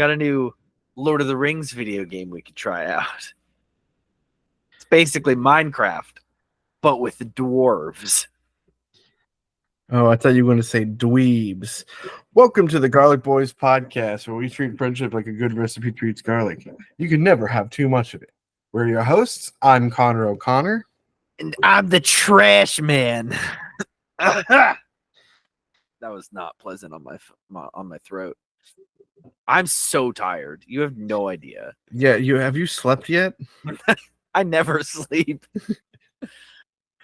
got a new Lord of the Rings video game we could try out. It's basically Minecraft, but with the dwarves. Oh, I thought you were going to say dweebs. Welcome to the Garlic Boys podcast, where we treat friendship like a good recipe treats garlic. You can never have too much of it. We're your hosts. I'm Connor O'Connor. And I'm the trash man. That was not pleasant on my throat. I'm so tired. You have no idea. Yeah, have you slept yet? I never sleep.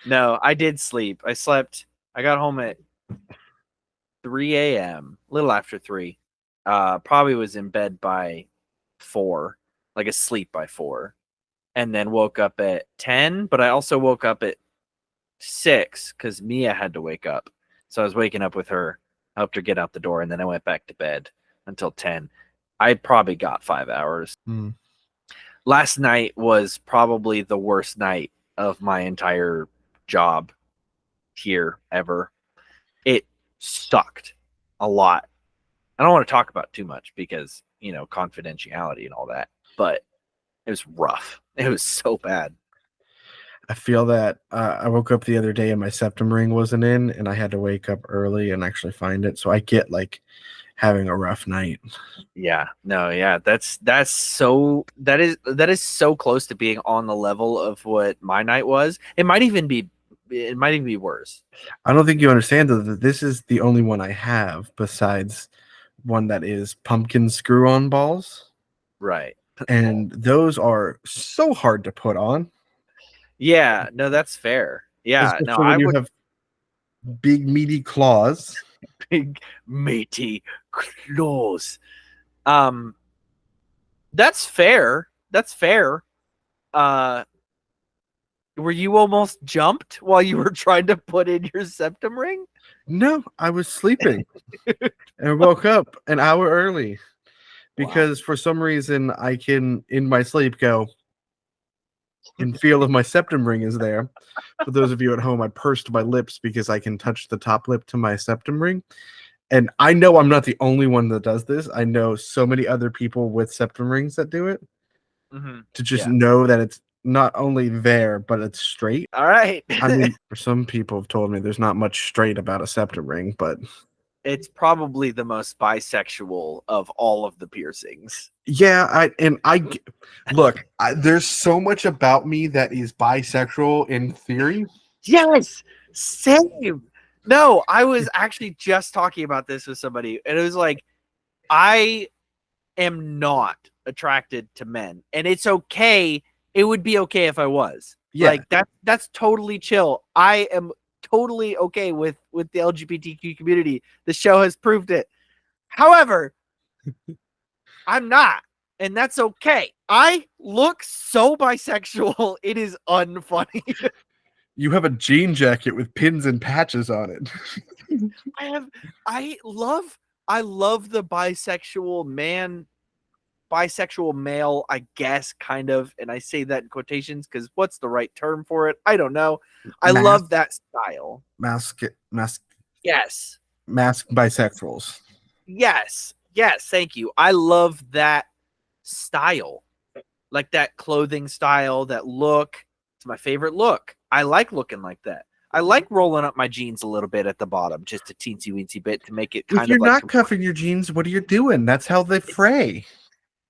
No, I did sleep. I got home at 3 a.m., a little after 3. Probably was in bed by 4, like asleep by 4. And then woke up at 10, but I also woke up at 6 because Mia had to wake up. So I was waking up with her, helped her get out the door, and then I went back to bed until 10. I probably got 5 hours. Last night was probably the worst night of my entire job here ever. It sucked a lot. I don't want to talk about too much because, confidentiality and all that, but it was rough. It was so bad. I feel that I woke up the other day and my septum ring wasn't in, and I had to wake up early and actually find it. So I get like having a rough night. Yeah, no, yeah, that is so close to being on the level of what my night was. It might even be worse. I don't think you understand though that this is the only one I have besides one that is pumpkin screw-on balls. Right. And those are so hard to put on. Yeah, no, that's fair. Yeah, especially no, when I you would have big meaty claws. Big meaty claws. That's fair. That's fair. Were you almost jumped while you were trying to put in your septum ring? No, I was sleeping and woke up an hour early because for some reason I can, in my sleep, go and feel if my septum ring is there. For those of you at home, I pursed my lips because I can touch the top lip to my septum ring. And I know I'm not the only one that does this. I know so many other people with septum rings that do it. To just know that it's not only there, but it's straight. All right. I mean, for some people have told me there's not much straight about a septum ring, but it's probably the most bisexual of all of the piercings. Yeah, there's so much about me that is bisexual in theory. Yes, same. No, I was actually just talking about this with somebody, and it was like, I am not attracted to men, and it's okay. It would be okay if I was. Yeah. Like that's totally chill. I am totally okay with the LGBTQ community. The show has proved it. However, I'm not, and that's okay. I look so bisexual. It is unfunny. You have a jean jacket with pins and patches on it. I love the bisexual male, I guess, kind of, and I say that in quotations because what's the right term for it? I don't know. I love that style. Mask. Yes. Mask bisexuals. Yes. Thank you. I love that style, like that clothing style, that look. It's my favorite look. I like looking like that. I like rolling up my jeans a little bit at the bottom, just a teensy weensy bit to make it kind of. If you're not cuffing your jeans, what are you doing? That's how they fray.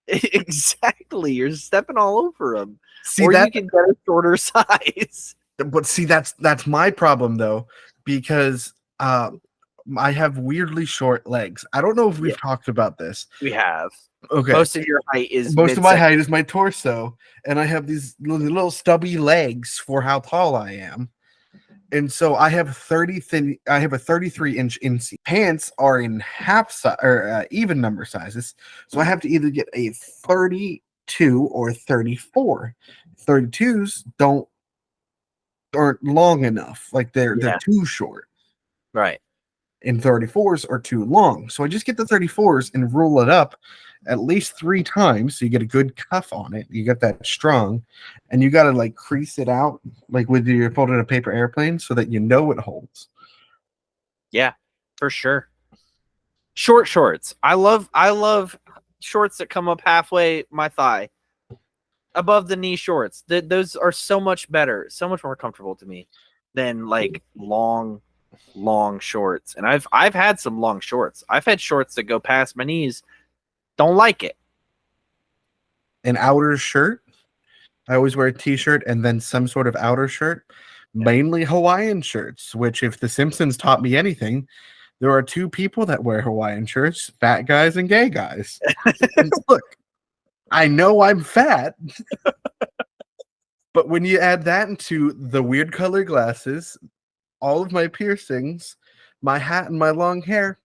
Exactly. You're stepping all over them. See, or you can get a shorter size. But see, that's my problem though, because I have weirdly short legs. I don't know if we've talked about this. We have. Okay. Most of my height is my torso, and I have these little stubby legs for how tall I am. And so I have a 33-inch inseam. Pants are in half size or even number sizes. So I have to either get a 32 or 34. 32s aren't long enough. Like they're too short. Right. And 34s are too long. So I just get the 34s and roll it up at least 3 times, so you get a good cuff on it. You get that strong, and you got to like crease it out like with your folded a paper airplane so that you know it holds. Yeah, for sure. Short shorts. I love shorts that come up halfway my thigh, above the knee shorts. Those are so much better, so much more comfortable to me than like long shorts. And I've had some long shorts. I've had shorts that go past my knees. Don't like it. An outer shirt. I always wear a t-shirt and then some sort of outer shirt, mainly Hawaiian shirts, which if The Simpsons taught me anything, there are two people that wear Hawaiian shirts, fat guys and gay guys. And look, I know I'm fat, but when you add that into the weird color glasses, all of my piercings, my hat and my long hair,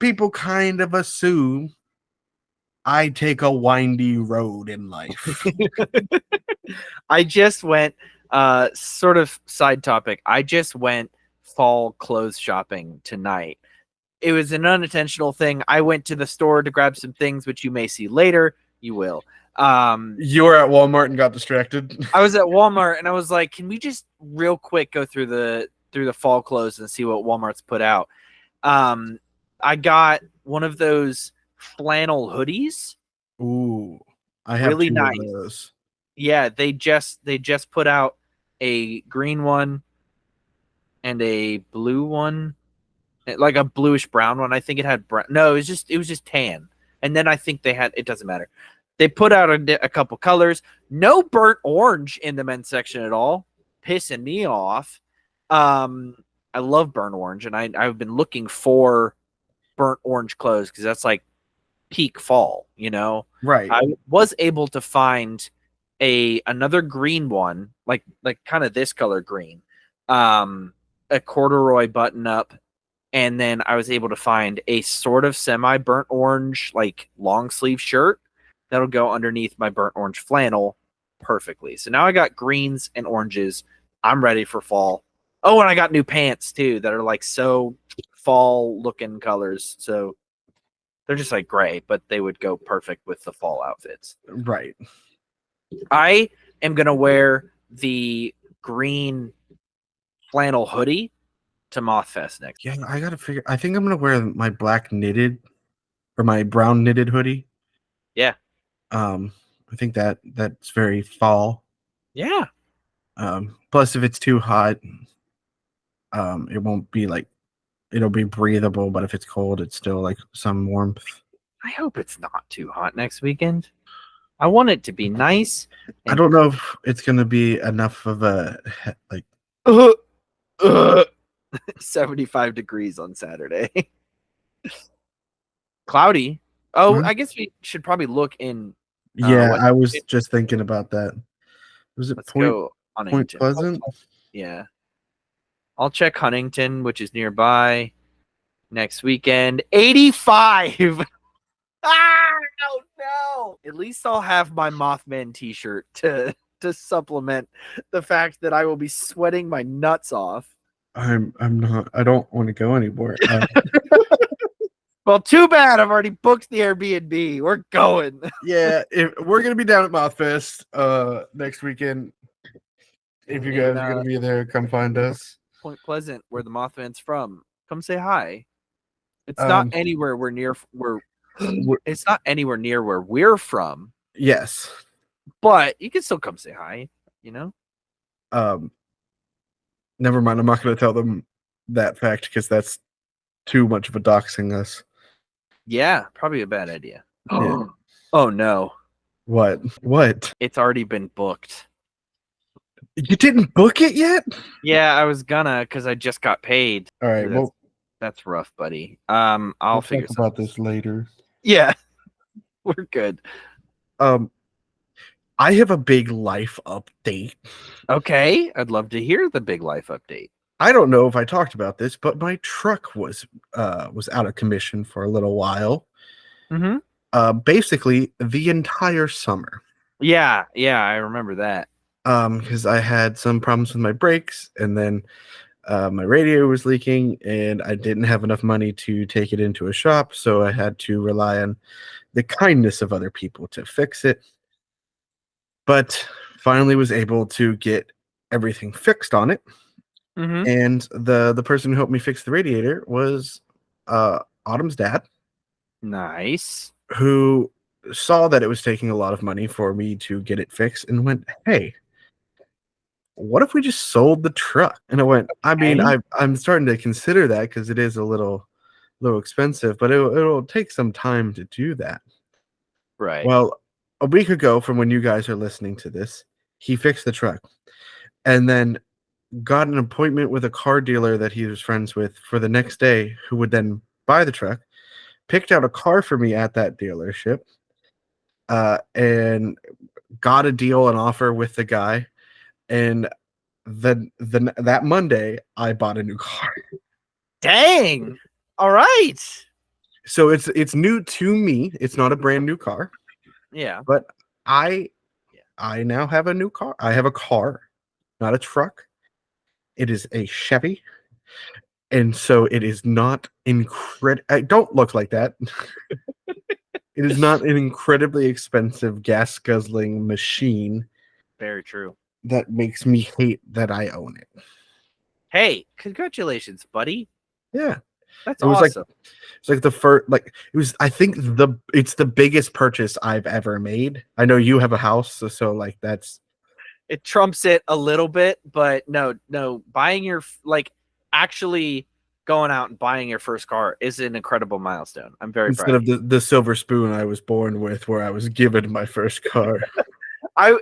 people kind of assume I take a windy road in life. I just went sort of side topic. I just went fall clothes shopping tonight. It was an unintentional thing. I went to the store to grab some things, which you may see later. You will. You were at Walmart and got distracted. I was at Walmart and I was like, can we just real quick go through the fall clothes and see what Walmart's put out? I got one of those flannel hoodies. Ooh, I have really two nice. of those. Yeah, they just put out a green one and a blue one, like a bluish brown one. I think it had brown. No, it was just tan. And then I think they had, it doesn't matter. They put out a couple colors. No burnt orange in the men's section at all. Pissing me off. I love burnt orange, and I've been looking for burnt orange clothes because that's like peak fall, you know? Right. I was able to find another green one, like kind of this color green, a corduroy button up, and then I was able to find a sort of semi burnt orange, like long sleeve shirt that'll go underneath my burnt orange flannel perfectly. So now I got greens and oranges. I'm ready for fall. Oh, and I got new pants too that are like so fall looking colors. So they're just like gray, but they would go perfect with the fall outfits. Right. I am going to wear the green flannel hoodie to Moth Fest next. Yeah, I got to figure. I think I'm going to wear my black knitted or my brown knitted hoodie. Yeah. I think that's very fall. Yeah. Plus, if it's too hot, it won't be like, it'll be breathable, but if it's cold, it's still like some warmth. I hope it's not too hot next weekend. I want it to be nice. I don't know if it's going to be enough of a like 75 degrees on Saturday. Cloudy. Oh, I guess we should probably look in. Yeah, I was just thinking about that. Was it Point Pleasant? Yeah. I'll check Huntington, which is nearby next weekend. 85. Oh no. At least I'll have my Mothman t-shirt to supplement the fact that I will be sweating my nuts off. I'm not. I don't want to go anymore. Well, too bad. I've already booked the Airbnb. We're going. Yeah, we're gonna be down at Moth Fest next weekend. If you guys are gonna be there, come find us. Point Pleasant, where the Mothman's from. Come say hi. It's not anywhere it's not anywhere near where we're from. Yes, but you can still come say hi. You know. Never mind. I'm not gonna tell them that fact because that's too much of a doxing us. Yeah, probably a bad idea. Yeah. Oh no. What? It's already been booked. You didn't book it yet? Yeah, I was gonna because I just got paid. All right. That's rough, buddy. I'll figure talk about this later. Yeah, we're good. I have a big life update. Okay, I'd love to hear the big life update. I don't know if I talked about this, but my truck was out of commission for a little while. Mm-hmm. Basically the entire summer. Yeah, I remember that. Because I had some problems with my brakes, and then my radio was leaking, and I didn't have enough money to take it into a shop, so I had to rely on the kindness of other people to fix it. But finally was able to get everything fixed on it. Mm-hmm. And the person who helped me fix the radiator was Autumn's dad. Nice. who saw that it was taking a lot of money for me to get it fixed and went, "Hey, what if we just sold the truck?" And I went, "I mean, Okay. I'm starting to consider that because it is a little expensive, but it'll take some time to do that." Right. Well, a week ago from when you guys are listening to this, he fixed the truck and then got an appointment with a car dealer that he was friends with for the next day, who would then buy the truck, picked out a car for me at that dealership, and got a deal, an offer with the guy. And then that Monday, I bought a new car. Dang. All right. So it's new to me. It's not a brand new car, Yeah. but I now have a new car. I have a car, not a truck. It is a Chevy. And so it is not incredible. I don't look like that. It is not an incredibly expensive gas guzzling machine Very true. that makes me hate that I own it. Hey, congratulations, buddy. Yeah. That's It was awesome. it's like the first, like it was, I think it's the biggest purchase I've ever made. I know you have a house, so like that's It trumps it a little bit, but no, buying your actually going out and buying your first car is an incredible milestone. I'm very instead proud of of you. the silver spoon I was born with, where I was given my first car. I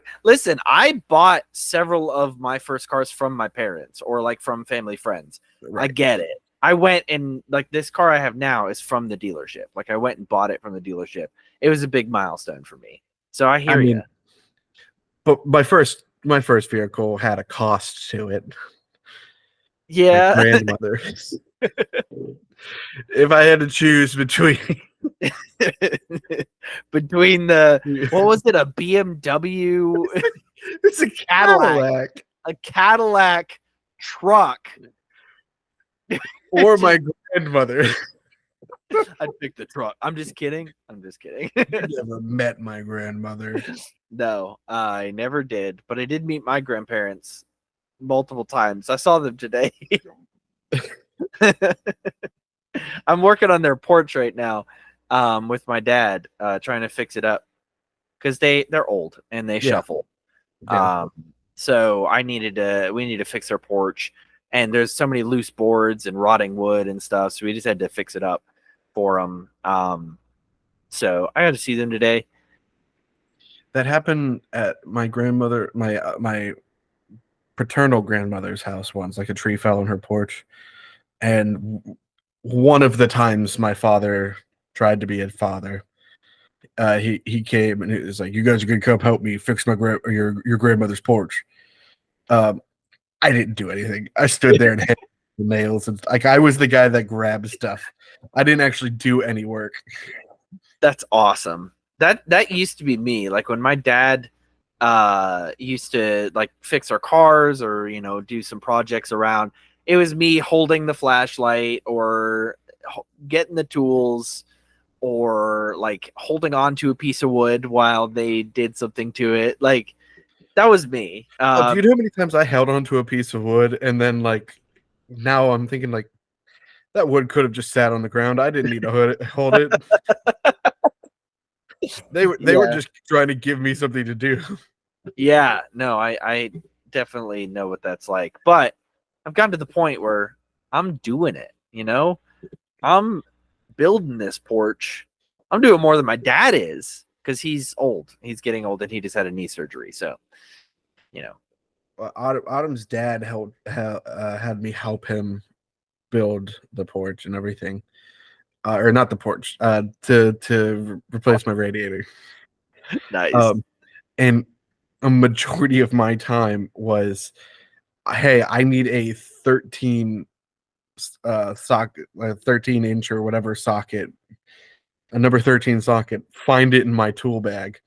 bought several of my first cars from my parents or like from family friends. I Right. get it. I went and like this car I have now is from the dealership. Like I went and bought it from the dealership. It was a big milestone for me. So I I hear you. mean, but my first vehicle had a cost to it. My Yeah. grandmother. If I had to choose between Between the what was it, a BMW, it's a Cadillac, a Cadillac truck. or my grandmother. I'd pick the truck. I'm just kidding. I'm just kidding. Never met my grandmother. No, I never did, but I did meet my grandparents multiple times. I saw them today. I'm working on their porch right now, with my dad, trying to fix it up because they're old and they Yeah. shuffle. Yeah. So we need to fix their porch, and there's so many loose boards and rotting wood and stuff. So we just had to fix it up for them. So I got to see them today. That happened at my grandmother, my paternal grandmother's house once. Like a tree fell on her porch, and one of the times my father tried to be a father, he came and he was like, "You guys are gonna come help me fix my your grandmother's porch." I didn't do anything. I stood there and hit the nails, and like I was the guy that grabbed stuff. I didn't actually do any work. That's awesome. That used to be me. Like when my dad used to like fix our cars or do some projects around, it was me holding the flashlight or getting the tools or like holding on to a piece of wood while they did something to it. Like that was me. Do you know how many times I held onto a piece of wood and then like now I'm thinking like that wood could have just sat on the ground. I didn't need to hold it. They were just trying to give me something to do. Yeah, no, I definitely know what that's like. But I've gotten to the point where I'm doing it, I'm building this porch. I'm doing more than my dad is because he's old. He's getting old and he just had a knee surgery. So, Autumn's dad had me help him build the porch and everything. Or not the porch, to replace my radiator. nice. And a majority of my time was, hey, I need a 13 socket, 13-inch or whatever socket, a number 13 socket. Find it in my tool bag.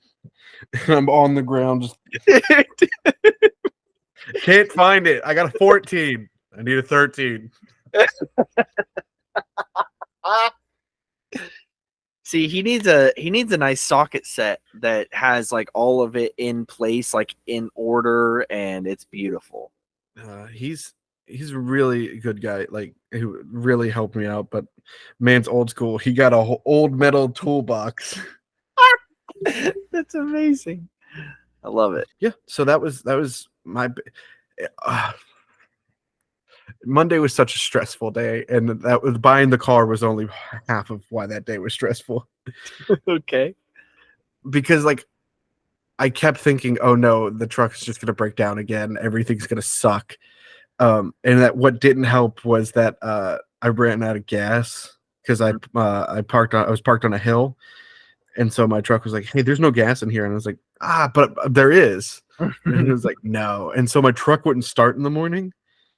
I'm on the ground, just can't find it. I got a 14. I need a 13. See, he needs a nice socket set that has like all of it in place, like in order, and it's beautiful. He's he's a really good guy. Like, he really helped me out. But man's old school. He got a old metal toolbox. That's amazing. I love it. Yeah. So that was my. Monday was such a stressful day, and that was buying the car was only half of why that day was stressful. Okay. Because like I kept thinking, oh no, the truck is just gonna break down again. Everything's gonna suck. And that what didn't help was that I ran out of gas because I was parked on a hill, and so my truck was like, hey, there's no gas in here, and I was like, but there is, and it was like, no, and so my truck wouldn't start in the morning.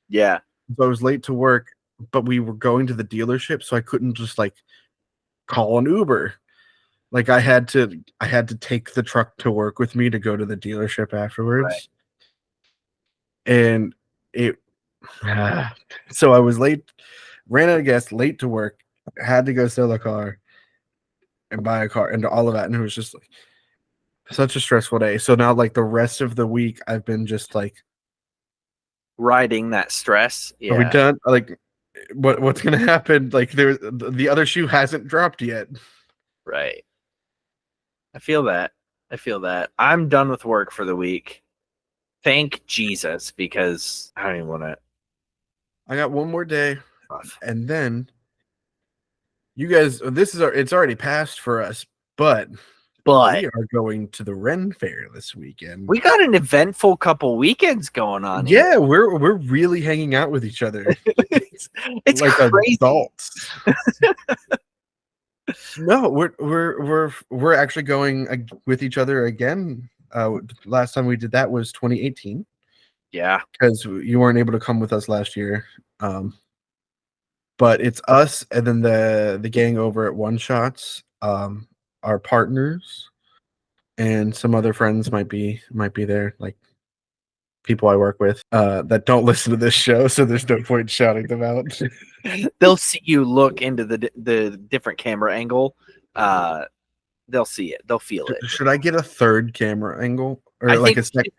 Yeah. So I was late to work, but we were going to the dealership, so I couldn't just like call an Uber. Like I had to take the truck to work with me to go to the dealership afterwards. Right. And it so I was late, ran out of gas, late to work, had to go sell the car and buy a car and all of that. And it was just like such a stressful day. So now like the rest of the week I've been just like riding that stress. Yeah. Are we done? Like what's gonna happen? Like the other shoe hasn't dropped yet. Right. I feel that. I'm done with work for the week. Thank Jesus, because I don't even want to. I got one more day, and then you guys. It's already passed for us, but we are going to the Ren Fair this weekend. We got an eventful couple weekends going on. Yeah, here. we're really hanging out with each other. it's like crazy. Adults. No, we're actually going with each other again. Last time we did that was 2018. Yeah, because you weren't able to come with us last year. But it's us and then the gang over at One Shots, our partners, and some other friends might be there, like people I work with that don't listen to this show, so there's no point shouting them out. They'll see you look into the different camera angle. They'll see it. They'll feel it. Should I get a third camera angle or like a second?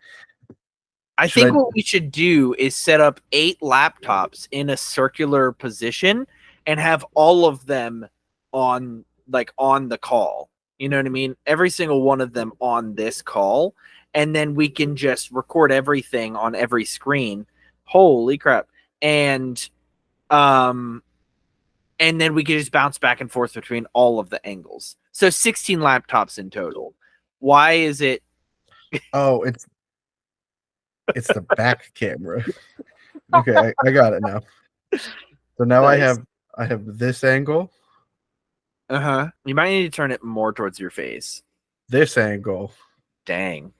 I think what we should do is set up 8 laptops in a circular position and have all of them on the call. You know what I mean? Every single one of them on this call, and then we can just record everything on every screen. Holy crap. And then we can just bounce back and forth between all of the angles. So 16 laptops in total. Why is it? Oh, it's the back camera. Okay, I got it now. So now nice. I have this angle. Uh-huh. You might need to turn it more towards your face. This angle. Dang.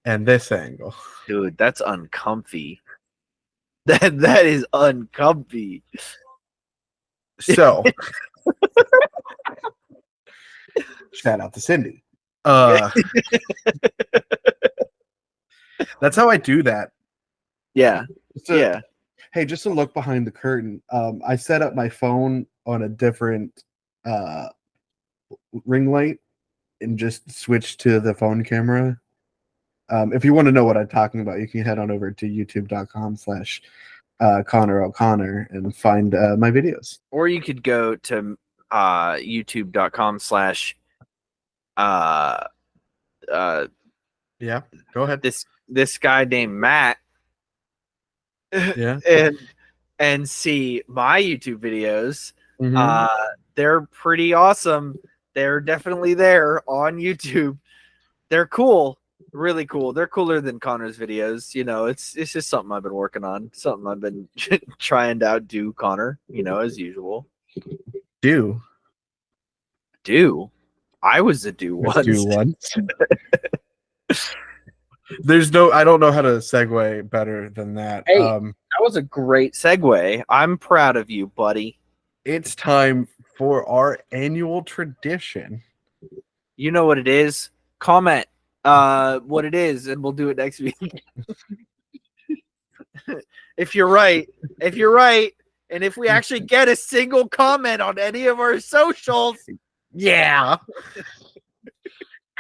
And this angle. Dude, that's uncomfy. That is uncomfy. So shout out to Cindy. That's how I do that. Yeah. So, yeah. Hey, just to look behind the curtain, I set up my phone on a different ring light and just switch to the phone camera. If you want to know what I'm talking about, you can head on over to youtube.com/Connor O'Connor and find my videos. Or you could go to youtube.com/ yeah, go ahead. This guy named Matt. Yeah. and see my YouTube videos. Mm-hmm. They're pretty awesome. They're definitely there on YouTube. They're cool. Really cool. They're cooler than Connor's videos. You know, it's just something I've been working on. Something I've been trying to outdo Connor, you know, as usual. Do. I was a do once. Do once. I don't know how to segue better than that. Hey, that was a great segue. I'm proud of you, buddy. It's time for our annual tradition. You know what it is? Comment what it is, and we'll do it next week. If you're right, and if we actually get a single comment on any of our socials, yeah.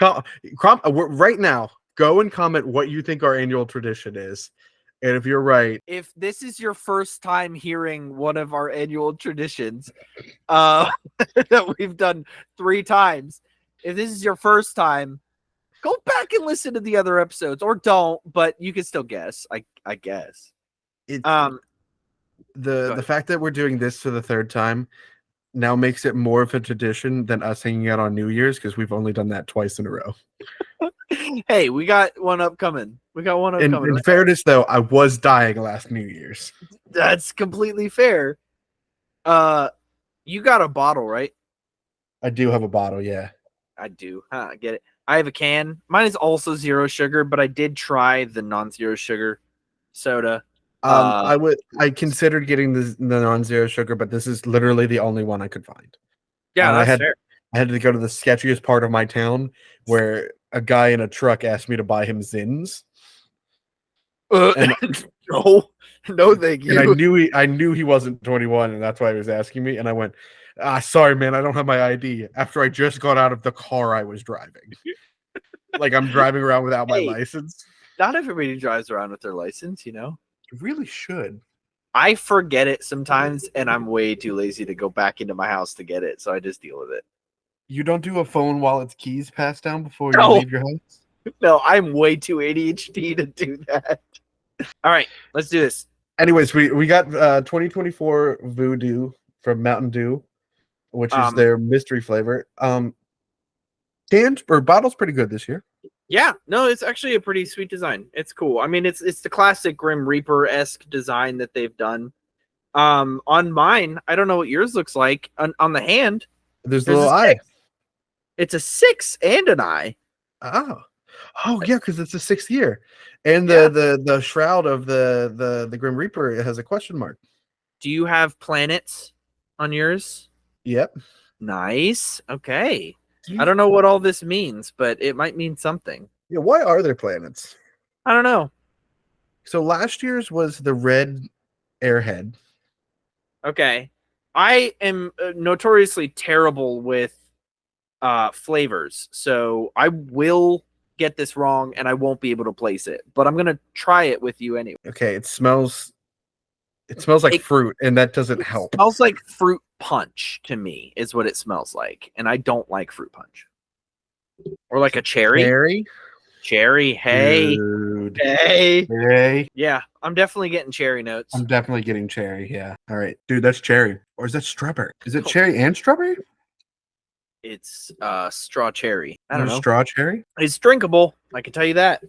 Right now, go and comment what you think our annual tradition is, And if you're right, If this is your first time hearing one of our annual traditions, that we've done 3 times, if this is your first time, go back and listen to the other episodes, or don't, but you can still guess. I guess. it's Go the ahead. fact that we're doing this for the 3rd time now makes it more of a tradition than us hanging out on New Year's, because we've only done that twice in a row. Hey, we got one upcoming. In fairness, though, I was dying last New Year's. That's completely fair. You got a bottle, right? I do have a bottle, yeah. I do. I get it. I have a can. Mine is also 0 sugar, but I did try the non-zero sugar soda. I considered getting the non-zero sugar, but this is literally the only one I could find. Yeah, And that's fair. I had to go to the sketchiest part of my town where a guy in a truck asked me to buy him Zins. And no, thank you. And I knew he wasn't 21, and that's why he was asking me. And I went, sorry, man, I don't have my ID. After I just got out of the car I was driving. Like, I'm driving around without my license. Not everybody drives around with their license, you know? You really should. I forget it sometimes, and I'm way too lazy to go back into my house to get it, so I just deal with it. You don't do a phone while its keys pass down before you leave your house? No, I'm way too ADHD to do that. All right, let's do this. Anyways, we got 2024 VooDew from Mountain Dew, which is their mystery flavor. Cans or bottles pretty good this year. Yeah, no, it's actually a pretty sweet design. It's cool. I mean, it's the classic Grim Reaper-esque design that they've done. On mine, I don't know what yours looks like. On the hand, there's a little eye. It's a 6 and an eye. Oh yeah, because it's the 6th year, and the shroud of the Grim Reaper has a question mark. Do you have planets on yours? Yep. Nice. Okay. I don't know what all this means, but it might mean something. Yeah. Why are there planets? I don't know. So last year's was the red airhead. Okay. I am notoriously terrible with flavors, so I will get this wrong and I won't be able to place it, but I'm gonna try it with you anyway. Okay, it smells like fruit, and that doesn't help. It smells like fruit punch to me is what it smells like, and I don't like fruit punch. Or like a cherry. Hey. Dude. Hey. Yeah, I'm definitely getting cherry notes. I'm definitely getting cherry, yeah. All right, dude, that's cherry. Or is that strawberry? Is it cherry and strawberry? It's straw cherry. I don't know. Straw cherry? It's drinkable. I can tell you that.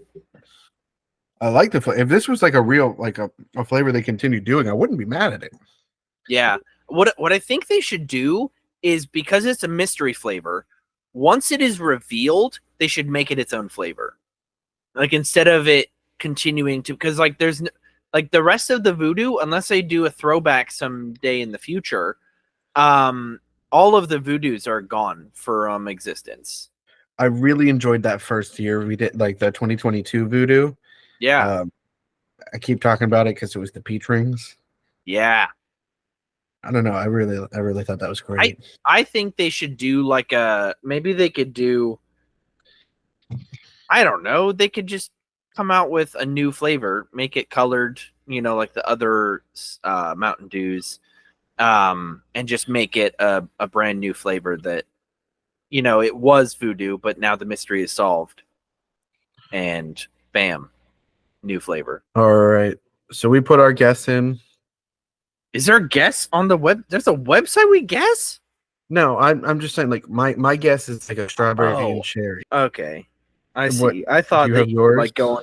I like the flavor. If this was like a real, like a flavor they continue doing, I wouldn't be mad at it. Yeah. What I think they should do is, because it's a mystery flavor, once it is revealed, they should make it its own flavor. Like, instead of it continuing to, because like there's like the rest of the VooDew, unless they do a throwback someday in the future, all of the VooDews are gone from existence. I really enjoyed that first year we did, like the 2022 VooDew. Yeah. I keep talking about it because it was the peach rings. Yeah. I don't know. I really thought that was great. I think they should do like maybe they could do, I don't know, they could just come out with a new flavor, make it colored, you know, like the other Mountain Dews, and just make it a brand new flavor that, you know, it was VooDew, but now the mystery is solved. And bam, new flavor. All right. So we put our guess in. Is there a guess on the web? There's a website we guess? No, I'm just saying, like, my guess is like a strawberry and cherry. Okay. I see. I thought that you yours? like go on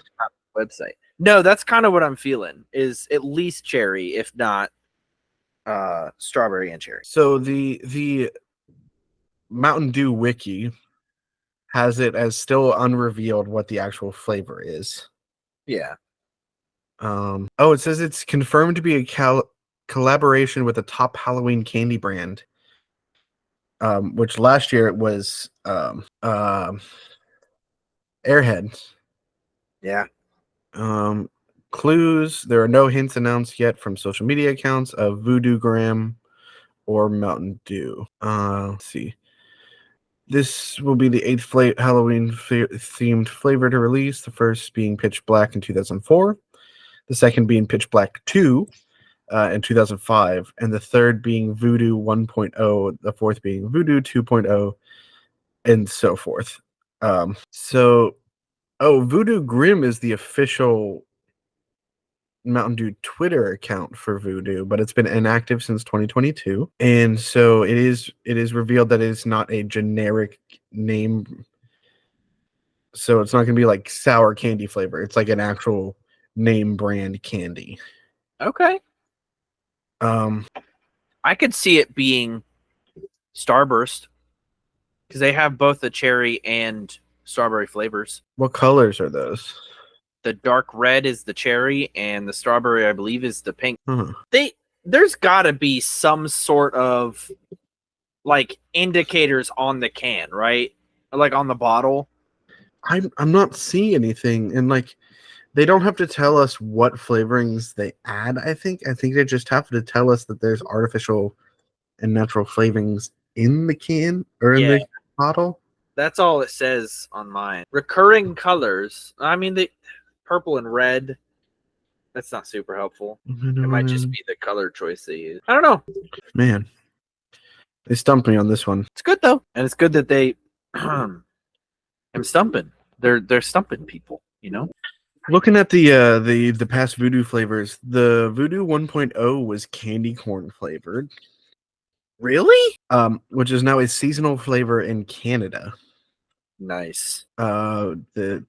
the website. No, that's kind of what I'm feeling, is at least cherry, if not strawberry and cherry. So the Mountain Dew wiki has it as still unrevealed what the actual flavor is. Yeah. It says it's confirmed to be a collaboration with a top Halloween candy brand. Which last year it was Airhead. Yeah. Clues: there are no hints announced yet from social media accounts of VooDew Graham or Mountain Dew. Let's see. This will be the 8th Halloween themed flavor to release, the first being Pitch Black in 2004. the second being Pitch Black 2 in 2005, and the third being VooDew 1.0, the fourth being VooDew 2.0, and so forth. VooDew Grim is the official Mountain Dew Twitter account for VooDew, but it's been inactive since 2022, and so it is revealed that it is not a generic name. So it's not going to be like sour candy flavor. It's like an actual name brand candy. Okay. I could see it being Starburst because they have both the cherry and strawberry flavors. What colors are those? The dark red is the cherry, and the strawberry, I believe, is the pink. Huh. There's got to be some sort of like indicators on the can, right? Like on the bottle. I'm not seeing anything, and like they don't have to tell us what flavorings they add. I think they just have to tell us that there's artificial and natural flavorings in the can or in the bottle. That's all it says on mine. Recurring colors. I mean, the purple and red. That's not super helpful. It might just be the color choice they use. I don't know. Man, they stumped me on this one. It's good though, and it's good that they. I'm stumping. They're stumping people. You know. Looking at the past VooDew flavors, the VooDew 1.0 was candy corn flavored. Really? Which is now a seasonal flavor in Canada. Nice. The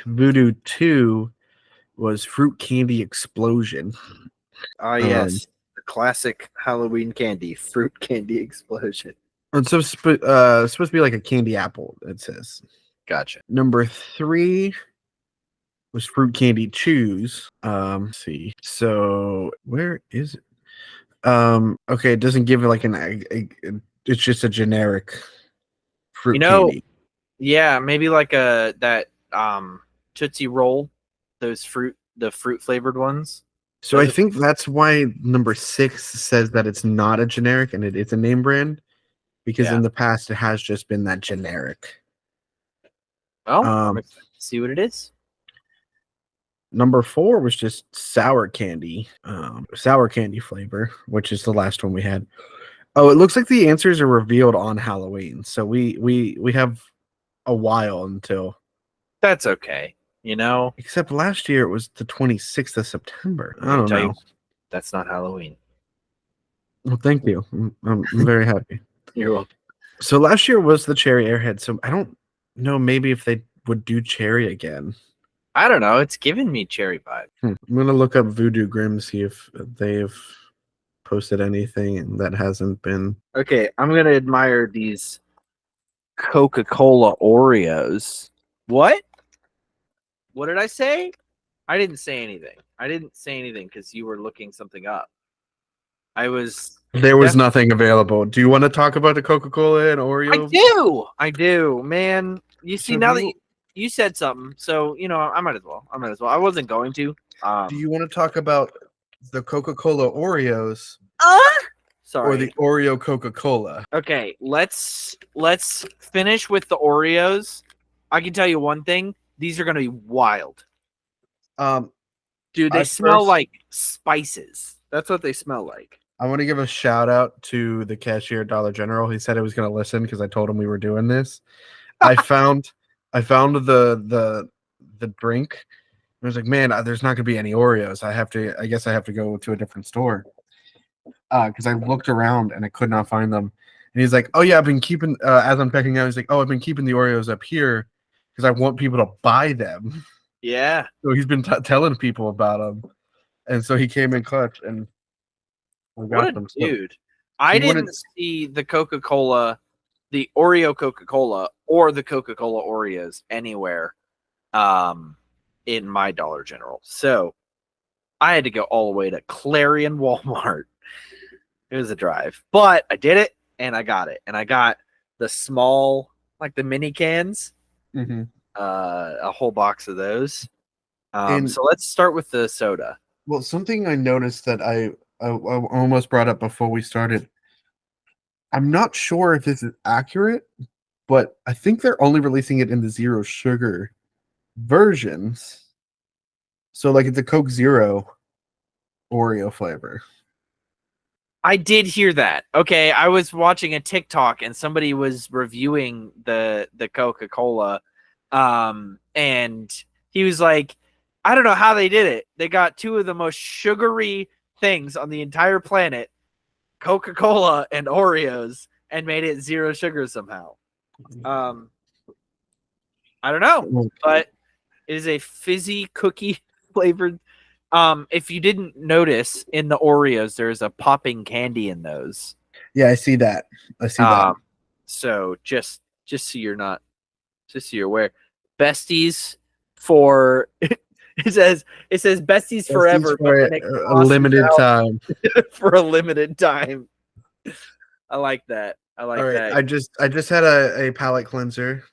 VooDew 2 was fruit candy explosion. Yes, the classic Halloween candy, fruit candy explosion. It's supposed to be like a candy apple. It says. Gotcha. Number 3 was fruit candy chews. Let's see. So where is it? Okay, it doesn't give it like it's just a generic fruit candy. Yeah, maybe like that Tootsie Roll, the fruit flavored ones. So I think that's why number 6 says that it's not a generic and it is a name brand, because in the past it has just been that generic. Well, I'm excited to see what it is. Number 4 was just sour candy flavor, which is the last one we had. Oh, it looks like the answers are revealed on Halloween, so we have a while until. That's okay, you know. Except last year it was the 26th of September. I don't know. That's not Halloween. Well, thank you. I'm very happy. You're welcome. So last year was the cherry airhead. So I don't know. Maybe if they would do cherry again. I don't know. It's giving me cherry vibe. I'm gonna look up VooDew Grim, see if they've posted anything that hasn't been. Okay, I'm gonna admire these Coca-Cola Oreos. What? What did I say? I didn't say anything. I didn't say anything because you were looking something up. There was nothing available. Do you want to talk about the Coca-Cola and Oreo? I do, man. You see, now that you said something, so you know, I might as well. I wasn't going to. Do you want to talk about the Coca-Cola Oreos? Sorry. Or the Oreo Coca-Cola? Okay, let's finish with the Oreos. I can tell you one thing: these are gonna be wild. Dude, they smell like spices. That's what they smell like. I want to give a shout out to the cashier at Dollar General. He said he was going to listen because I told him we were doing this. I found the drink. I was like, man, there's not going to be any Oreos. I guess I have to go to a different store. Because I looked around and I could not find them. And he's like, oh yeah, I've been keeping, as I'm checking out, he's like, oh, I've been keeping the Oreos up here because I want people to buy them. Yeah. So he's been telling people about them. And so he came in clutch and what a dude. I didn't see the Coca-Cola, the Oreo Coca-Cola, or the Coca-Cola Oreos anywhere in my Dollar General. So I had to go all the way to Clarion Walmart. It was a drive. But I did it, and I got it. And I got the small, like the mini cans, a whole box of those. So let's start with the soda. Well, something I noticed that I almost brought up before we started. I'm not sure if this is accurate, but I think they're only releasing it in the zero sugar versions. So like it's a Coke Zero Oreo flavor. I did hear that. Okay, I was watching a TikTok and somebody was reviewing the Coca-Cola, and he was like, I don't know how they did it. They got two of the most sugary things on the entire planet, Coca-Cola and Oreos, and made it zero sugar somehow. I don't know, but it is a fizzy cookie flavored. If you didn't notice, in the Oreos, there's a popping candy in those. Yeah, I see that. I see that. So just so you're not, just so you're aware, besties for it says besties forever, for but then it a limited time. for a limited time. I like that. I like All right, that. I just had a palate cleanser.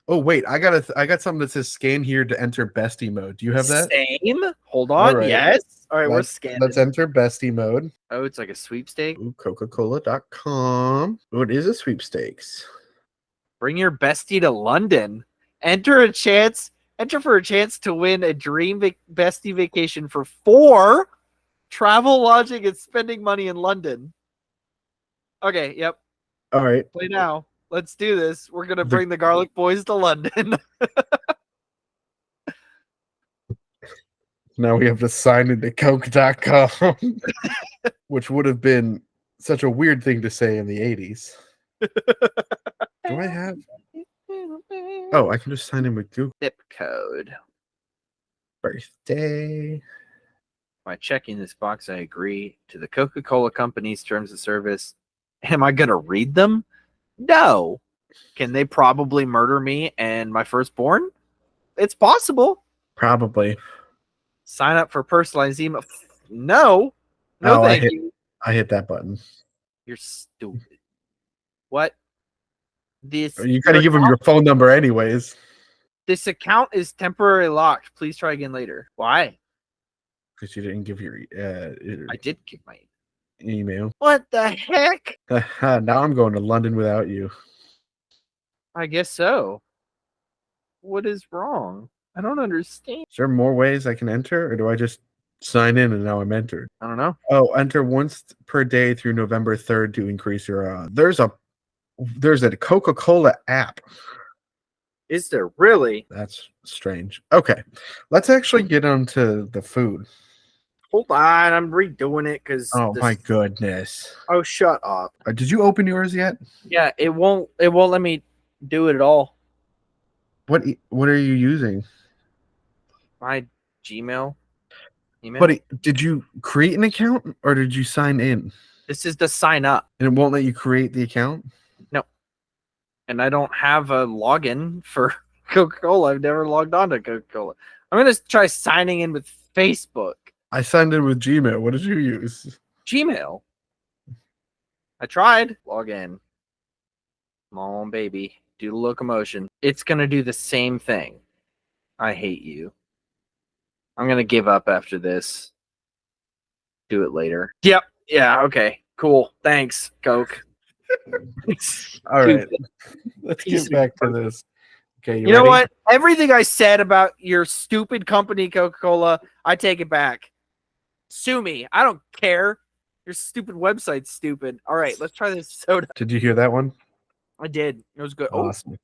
Oh wait, I got something that says scan here to enter bestie mode. Do you have that? Same. Hold on. Right. Yes. All right, we're scanning. Let's enter bestie mode. Oh, it's like a sweepstake. Ooh, Coca-Cola.com. Oh, it is a sweepstakes. Bring your bestie to London. Enter for a chance to win a dream bestie vacation for 4 travel, lodging, and spending money in London. Okay, yep. All right. Play now. Let's do this. We're going to bring the Garlic Boys to London. Now we have to sign into Coke.com, which would have been such a weird thing to say in the 80s. Do I have? Oh, I can just sign in with Google. Zip code. Birthday. By checking this box, I agree to the Coca-Cola Company's terms of service. Am I going to read them? No. Can they probably murder me and my firstborn? It's possible. Probably. Sign up for personalized email. No. No, thank you. I hit that button. You're stupid. What? You gotta give them your phone number anyways. This account is temporarily locked. Please try again later. Why? Because you didn't give your I did give my email. What the heck? Now I'm going to London without you. I guess so. What is wrong? I don't understand. Is there more ways I can enter, or do I just sign in and now I'm entered? I don't know. Oh, enter once per day through November 3rd to increase your there's a Coca-Cola app. Is there really? That's strange. Okay. Let's actually get onto the food. Hold on, I'm redoing it because my goodness. Oh, shut up. Did you open yours yet? Yeah, it won't let me do it at all. What are you using? My Gmail email. But did you create an account or did you sign in? This is the sign up. And it won't let you create the account? No. And I don't have a login for Coca-Cola. I've never logged on to Coca-Cola. I'm going to try signing in with Facebook. I signed in with Gmail. What did you use? Gmail. I tried. Log in. Come on, baby. Do the locomotion. It's going to do the same thing. I hate you. I'm going to give up after this. Do it later. Yep. Yeah, okay. Cool. Thanks, Coke. All right. Let's get back to this. Okay, you know what? Everything I said about your stupid company, Coca-Cola, I take it back. Sue me. I don't care. Your stupid website's stupid. All right, let's try this soda. Did you hear that one? I did. It was good. Awesome.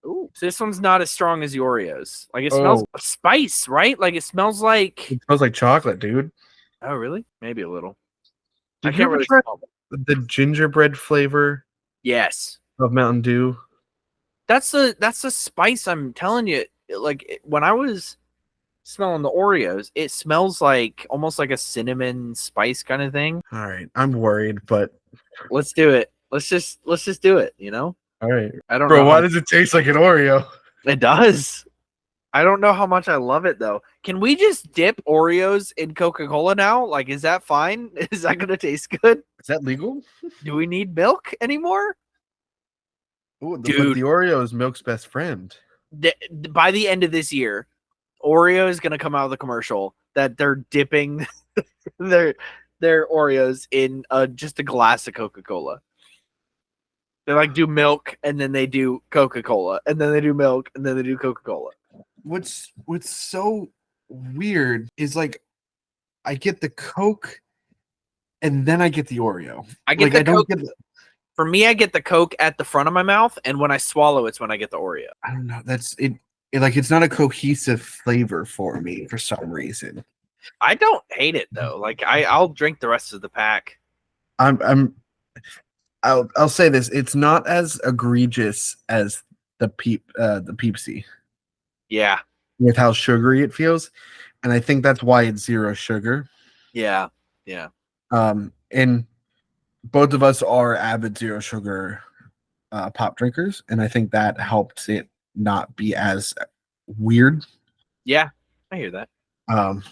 Ooh. So this one's not as strong as the Oreos. Like it smells like spice, right? Like it smells like chocolate, dude. Oh, really? Maybe a little. Did you ever try the gingerbread flavor? Yes. Of Mountain Dew. That's the spice I'm telling you. Like when I was smelling the Oreos, it smells like almost like a cinnamon spice kind of thing. All right, I'm worried, but let's do it. Let's just do it. You know. All right. I don't know. Bro, why does it taste like an Oreo? It does. I don't know how much I love it though. Can we just dip Oreos in Coca-Cola now? Like, is that fine? Is that gonna taste good? Is that legal? Do we need milk anymore? Ooh, dude, the Oreo is milk's best friend. By the end of this year, Oreo is gonna come out of the commercial that they're dipping their Oreos in just a glass of Coca-Cola. They like do milk and then they do Coca-Cola and then they do milk and then they do Coca-Cola. What's so weird is like I get the Coke and then I get the Oreo. I get Like the I don't Coke. get the, For me, I get the Coke at the front of my mouth, and when I swallow, it's when I get the Oreo. I don't know. That's it. Like it's not a cohesive flavor for me for some reason. I don't hate it though. Like I'll drink the rest of the pack. I'll say this: it's not as egregious as the Peepsy Yeah, with how sugary it feels, and I think that's why it's zero sugar. yeah. And both of us are avid zero sugar pop drinkers, and I think that helped it not be as weird. Yeah, I hear that. Um,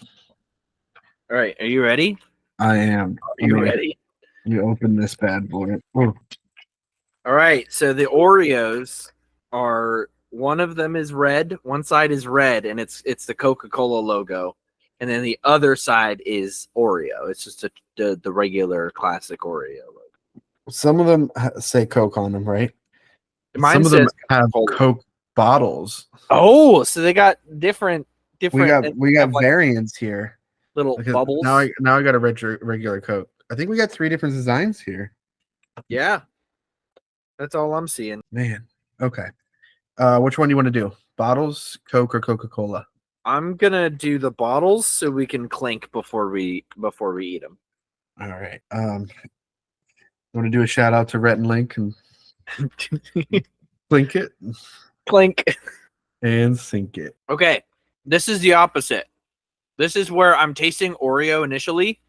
All right, are you ready? I am. Are you ready? You open this bad boy. Oh. All right, so the Oreos are, one of them is red, one side is red, and it's the Coca-Cola logo, and then the other side is Oreo. It's just the regular classic Oreo logo. Some of them say Coke on them, right? Mine Some of them says have Coca-Cola. Coke bottles. Oh, so they got different. We got like variants here. little Because bubbles. now I got a regular Coke. I think we got 3 different designs here. Yeah, that's all I'm seeing. Man. Okay. Which one do you want to do? Bottles, Coke, or Coca-Cola? I'm gonna do the bottles so we can clink before we eat them. All right. Want to do a shout out to Rhett and Link and clink it Clink. and sink it. Okay, this is the opposite. This is where I'm tasting Oreo initially.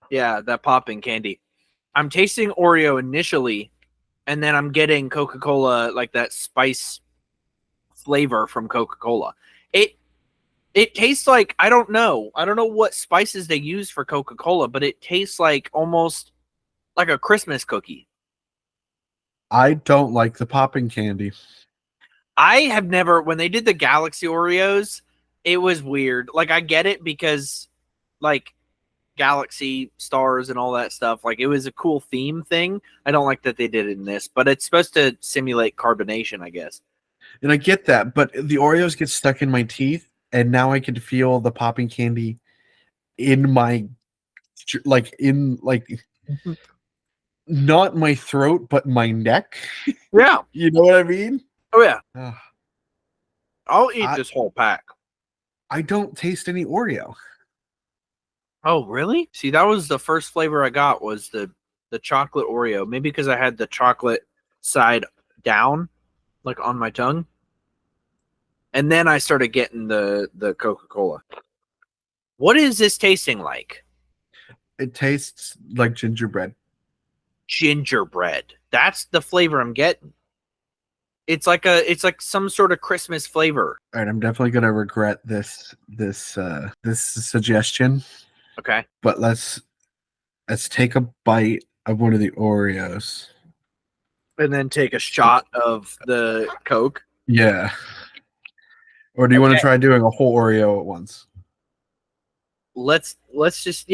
Yeah, that popping candy. I'm tasting Oreo initially, and then I'm getting Coca-Cola, like that spice flavor from Coca-Cola. It tastes like, I don't know what spices they use for Coca-Cola, but it tastes like almost like a Christmas cookie. I don't like the popping candy. I have never, when they did the Galaxy Oreos, it was weird. Like, I get it because, like, galaxy stars and all that stuff, like, it was a cool theme thing. I don't like that they did it in this, but it's supposed to simulate carbonation, I guess. And I get that, but the Oreos get stuck in my teeth, and now I can feel the popping candy in my, not my throat, but my neck. Yeah. You know what I mean? Oh, yeah. Ugh. I'll eat this whole pack. I don't taste any Oreo. Oh, really? See, that was the first flavor I got, was the chocolate Oreo. Maybe because I had the chocolate side down, like on my tongue. And then I started getting the Coca-Cola. What is this tasting like? It tastes like gingerbread. Gingerbread. That's the flavor I'm getting. It's like some sort of Christmas flavor. All right, I'm definitely gonna regret this suggestion. Okay. But let's take a bite of one of the Oreos. And then take a shot of the Coke. Yeah. Or do you want to try doing a whole Oreo at once? Let's just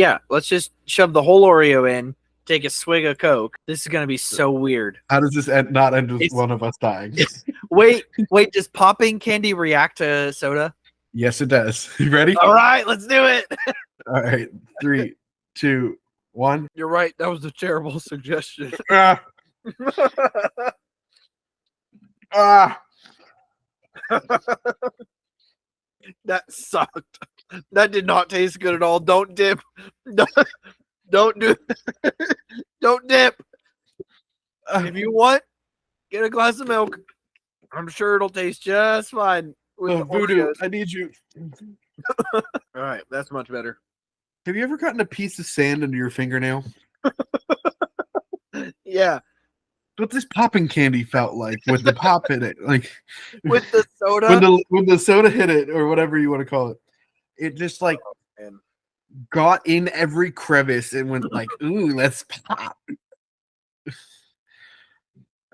shove the whole Oreo in, take a swig of Coke. This is gonna be so weird. How does this not end with one of us dying? Wait, does popping candy react to soda? Yes, it does. You ready? All right, let's do it. All right. 3, 2, 1. You're right. That was a terrible suggestion. Ah. Ah. That sucked. That did not taste good at all. Don't dip. Don't do. Don't dip. If you want, get a glass of milk. I'm sure it'll taste just fine. With VooDew, I need you. All right, that's much better. Have you ever gotten a piece of sand under your fingernail? Yeah. What this popping candy felt like with the pop in it, like with the soda. When the soda hit it, or whatever you want to call it, it just like got in every crevice and went like, "Ooh, let's pop."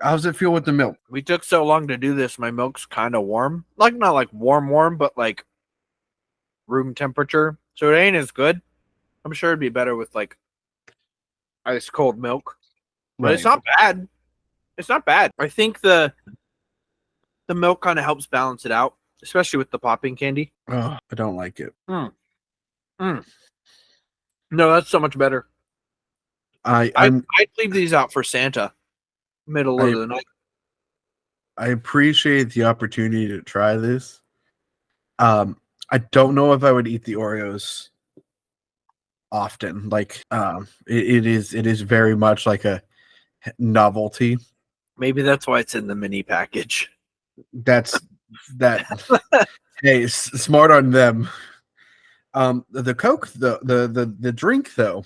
How does it feel with the milk? We took so long to do this. My milk's kind of warm, like not like warm, but like room temperature. So it ain't as good. I'm sure it'd be better with like ice cold milk, but It's not bad. It's not bad. I think the milk kind of helps balance it out. especially with the popping candy. Oh, I don't like it. Mm. No, that's so much better. I'd leave these out for Santa, middle of the night. I appreciate the opportunity to try this. I don't know if I would eat the Oreos often. Like, it is very much like a novelty. Maybe that's why it's in the mini package. That's that. Hey, smart on them. The Coke, the drink though,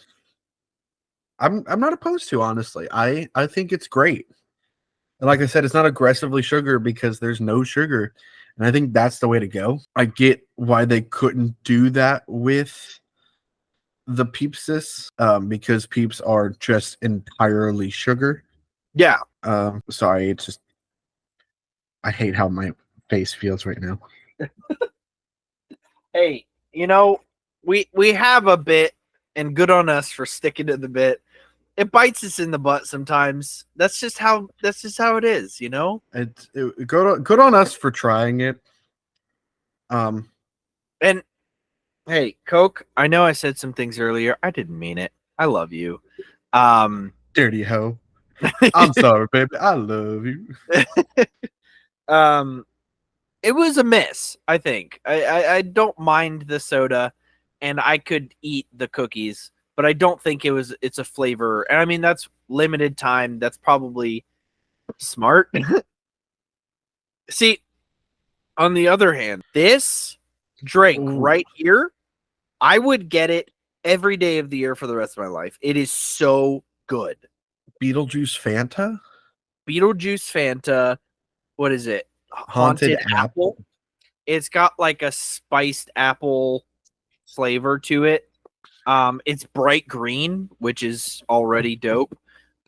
I'm not opposed to, honestly. I think it's great. And like I said, it's not aggressively sugar because there's no sugar. And I think that's the way to go. I get why they couldn't do that with the Peepsis, because Peeps are just entirely sugar. Yeah. Sorry, it's just I hate how my face feels right now. Hey, you know, we have a bit, and good on us for sticking to the bit. It bites us in the butt sometimes. That's just how it is, you know? Good on us for trying it. And hey, Coke, I know I said some things earlier. I didn't mean it. I love you. Dirty hoe. I'm sorry, baby. I love you. It was a miss, I think. I don't mind the soda, and I could eat the cookies, but I don't think it's a flavor. And I mean, that's limited time. That's probably smart. See, on the other hand, this drink right here, I would get it every day of the year for the rest of my life. It is so good. Beetlejuice Fanta? Beetlejuice Fanta. What is it? Haunted apple. It's got like a spiced apple flavor to it. It's bright green, which is already dope.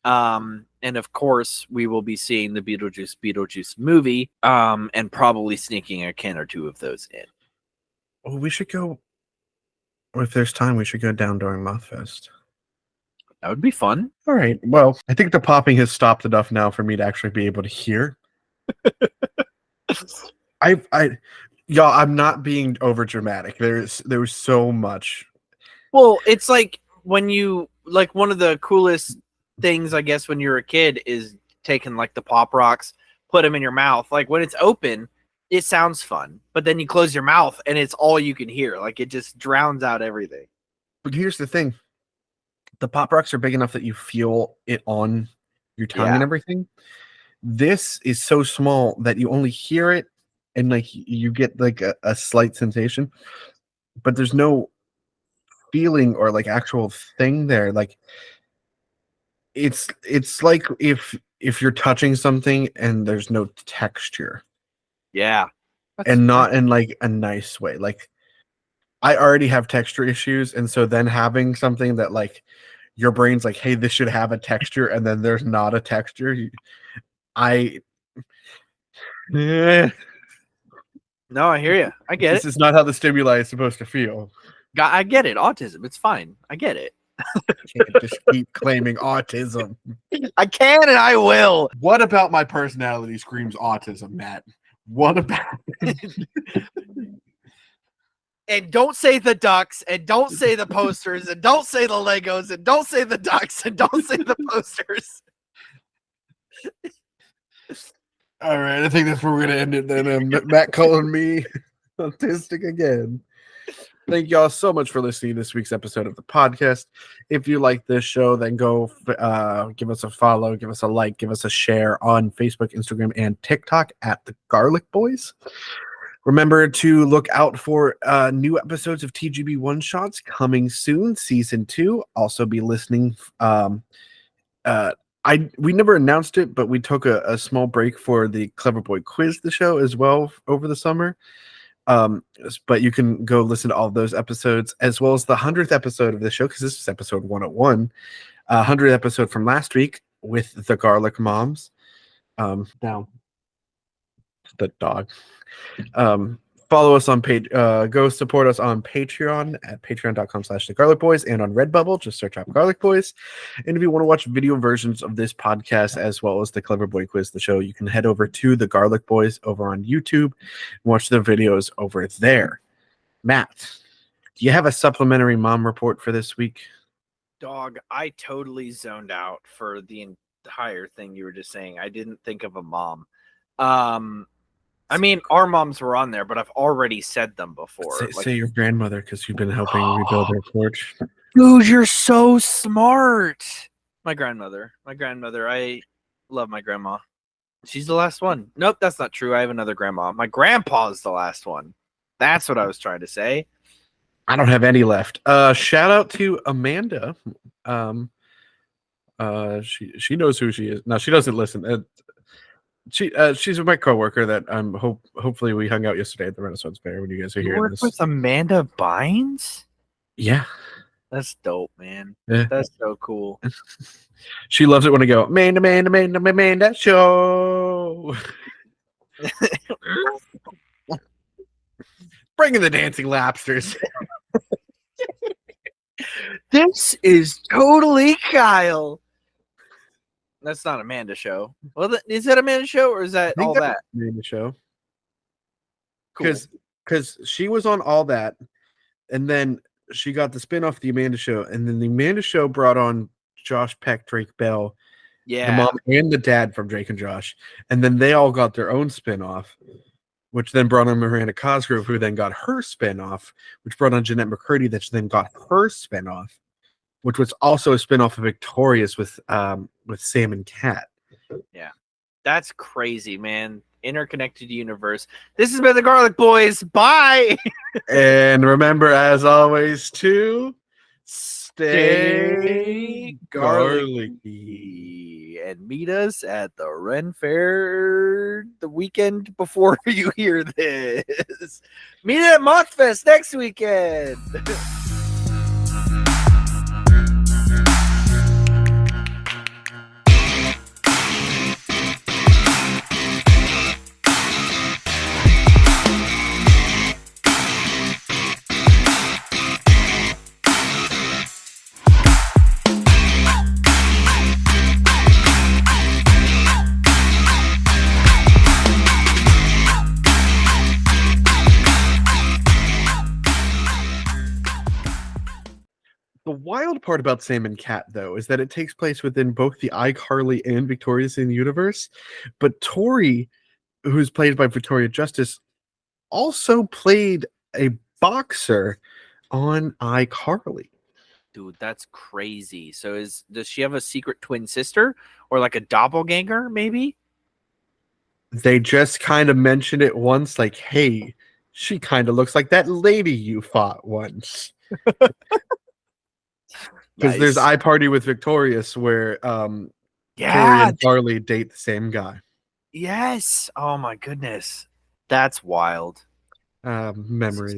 And of course, we will be seeing the Beetlejuice movie, and probably sneaking a can or two of those in. Oh, we should go. If there's time, we should go down during Moth Fest. That would be fun. All right. Well, I think the popping has stopped enough now for me to actually be able to hear. Y'all, I'm not being over dramatic. There was so much. Well, it's like when you like one of the coolest things, I guess, when you're a kid is taking like the Pop Rocks, put them in your mouth. Like when it's open, it sounds fun, but then you close your mouth and it's all you can hear. Like it just drowns out everything. But here's the thing: the Pop Rocks are big enough that you feel it on your tongue and everything. This is so small that you only hear it, and like you get like a slight sensation, but there's no feeling or like actual thing there. Like it's like if you're touching something and there's no texture. Yeah. And not in like a nice way. Like I already have texture issues, and so then having something that like your brain's like, hey, this should have a texture, and then there's not a texture. No, I hear you. I get This is not how the stimuli is supposed to feel. I get it. Autism. It's fine. I get it. Can't just keep claiming autism. I can and I will. What about my personality screams autism, Matt? What about it? And don't say the ducks, and don't say the posters, and don't say the Legos, and don't say the ducks, and don't say the posters. All right, I think that's where we're going to end it then. Matt calling me autistic again. Thank y'all so much for listening to this week's episode of the podcast. If you like this show, then go give us a follow, give us a like, give us a share on Facebook, Instagram, and TikTok at The Garlic Boys. Remember to look out for new episodes of TGB One Shots coming soon, season 2. Also be listening. We never announced it, but we took a small break for the Clever Boy Quiz, the show, as well over the summer. But you can go listen to all of those episodes, as well as the 100th episode of the show, because this is episode 101. 100th episode from last week with the Garlic Moms. Down. The dog. Follow us on page. Go support us on Patreon at patreon.com/thegarlicboys and on Redbubble. Just search up Garlic Boys. And if you want to watch video versions of this podcast as well as the Clever Boy Quiz, the show, you can head over to the Garlic Boys over on YouTube and watch the videos over there. Matt, do you have a supplementary mom report for this week? Dog, I totally zoned out for the entire thing you were just saying. I didn't think of a mom. I mean, our moms were on there, but I've already said them before. Say your grandmother, because you've been helping rebuild her porch. Dude, you're so smart. My grandmother. I love my grandma. She's the last one. Nope, that's not true. I have another grandma. My grandpa's the last one. That's what I was trying to say. I don't have any left. Shout out to Amanda. She knows who she is. No, she doesn't listen. She's my coworker that hopefully we hung out yesterday at the Renaissance Fair when you guys are You here. work with Amanda Bynes? Yeah. That's dope, man. Yeah. That's so cool. She loves it when I go, Amanda show. Bringing the dancing lobsters. This is totally Kyle. That's not Amanda show. Well, is that Amanda show or is that all that? Amanda show. Cool. Because she was on all that, and then she got the spin off the Amanda show, and then the Amanda show brought on Josh Peck, Drake Bell, the mom and the dad from Drake and Josh, and then they all got their own spin off, which then brought on Miranda Cosgrove, who then got her spin off, which brought on Jeanette McCurdy, that then got her spin off, which was also a spin off of Victorious with Sam and Cat. Yeah, that's crazy, man. Interconnected universe. This has been the Garlic Boys. Bye. And remember, as always, to stay garlicky. And meet us at the Ren Fair the weekend before you hear this. Meet at Moth Fest next weekend. The wild part about Sam and Cat, though, is that it takes place within both the iCarly and Victoria's in the universe. But Tori, who's played by Victoria Justice, also played a boxer on iCarly. Dude, that's crazy. So does she have a secret twin sister or like a doppelganger, maybe? They just kind of mentioned it once, like, hey, she kind of looks like that lady you fought once. Because there's iParty with Victorious where Tori and Carly date the same guy. Yes. Oh my goodness. That's wild. Memories.